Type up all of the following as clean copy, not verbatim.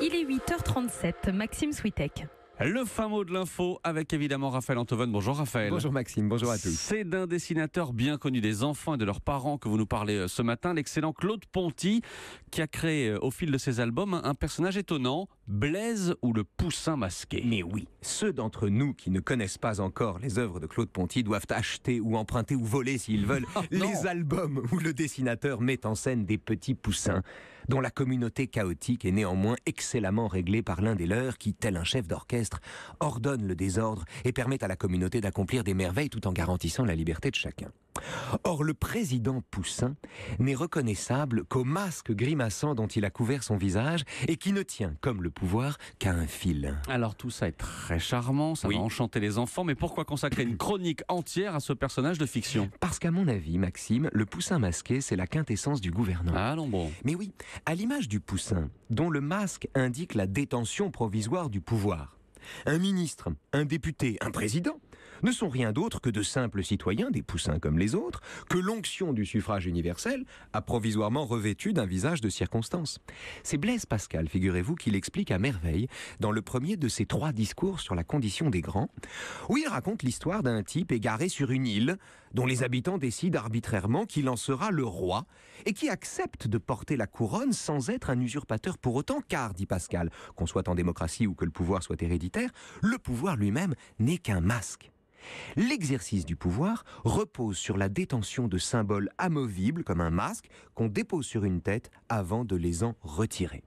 Il est 8h37, Maxime Switek. Le fin mot de l'info avec évidemment Raphaël Antoven. Bonjour Raphaël. Bonjour Maxime, bonjour à tous. C'est d'un dessinateur bien connu des enfants et de leurs parents que vous nous parlez ce matin, l'excellent Claude Ponty, qui a créé au fil de ses albums un personnage étonnant, Blaise ou le poussin masqué. Mais oui, ceux d'entre nous qui ne connaissent pas encore les œuvres de Claude Ponty doivent acheter ou emprunter ou voler s'ils veulent les albums où le dessinateur met en scène des petits poussins dont la communauté chaotique est néanmoins excellemment réglée par l'un des leurs qui, tel un chef d'orchestre, ordonne le désordre et permet à la communauté d'accomplir des merveilles tout en garantissant la liberté de chacun. Or, le président Poussin n'est reconnaissable qu'au masque grimaçant dont il a couvert son visage et qui ne tient, comme le pouvoir, qu'à un fil. Alors tout ça est très charmant, ça va enchanter les enfants, mais pourquoi consacrer une chronique entière à ce personnage de fiction ? Parce qu'à mon avis, Maxime, le Poussin masqué, c'est la quintessence du gouvernement. Ah non bon. Mais oui, à l'image du Poussin, dont le masque indique la détention provisoire du pouvoir, un ministre, un député, un président ne sont rien d'autre que de simples citoyens, des poussins comme les autres, que l'onction du suffrage universel a provisoirement revêtu d'un visage de circonstance. C'est Blaise Pascal, figurez-vous, qui l'explique à merveille dans le premier de ses 3 discours sur la condition des grands, où il raconte l'histoire d'un type égaré sur une île dont les habitants décident arbitrairement qu'il en sera le roi et qui accepte de porter la couronne sans être un usurpateur pour autant, car, dit Pascal, qu'on soit en démocratie ou que le pouvoir soit héréditaire, le pouvoir lui-même n'est qu'un masque. L'exercice du pouvoir repose sur la détention de symboles amovibles comme un masque qu'on dépose sur une tête avant de les en retirer.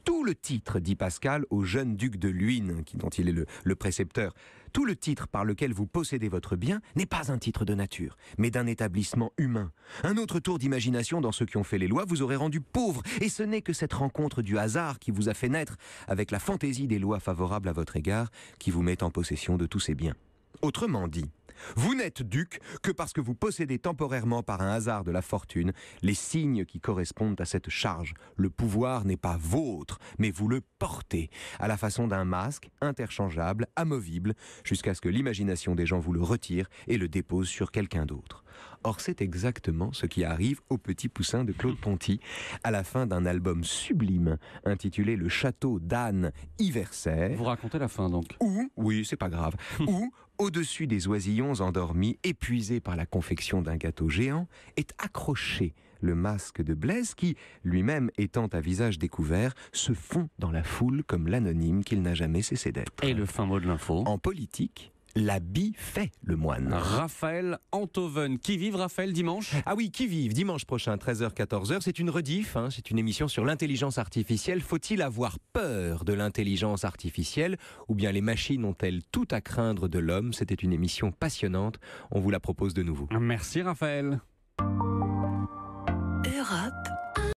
Tout le titre, dit Pascal au jeune duc de Luynes, dont il est le précepteur, tout le titre par lequel vous possédez votre bien n'est pas un titre de nature, mais d'un établissement humain. Un autre tour d'imagination dans ceux qui ont fait les lois vous aurait rendu pauvre, et ce n'est que cette rencontre du hasard qui vous a fait naître avec la fantaisie des lois favorables à votre égard qui vous met en possession de tous ces biens. Autrement dit, vous n'êtes duc que parce que vous possédez temporairement par un hasard de la fortune les signes qui correspondent à cette charge. Le pouvoir n'est pas vôtre, mais vous le portez, à la façon d'un masque interchangeable, amovible, jusqu'à ce que l'imagination des gens vous le retire et le dépose sur quelqu'un d'autre. Or, c'est exactement ce qui arrive au petit poussin de Claude Ponty, à la fin d'un album sublime intitulé Le Château d'Anne Iversaire. Vous racontez la fin donc ? Où, oui, c'est pas grave, où, au-dessus des oisillons endormis, épuisés par la confection d'un gâteau géant, est accroché le masque de Blaise qui, lui-même étant à visage découvert, se fond dans la foule comme l'anonyme qu'il n'a jamais cessé d'être. Et le fin mot de l'info ? En politique, l'habit fait le moine. Raphaël Antoven. Qui vive Raphaël dimanche ? Ah oui, qui vive dimanche prochain, 13h-14h. C'est une rediff, c'est une émission sur l'intelligence artificielle. Faut-il avoir peur de l'intelligence artificielle ou bien les machines ont-elles tout à craindre de l'homme ? C'était une émission passionnante. On vous la propose de nouveau. Merci Raphaël. Europe.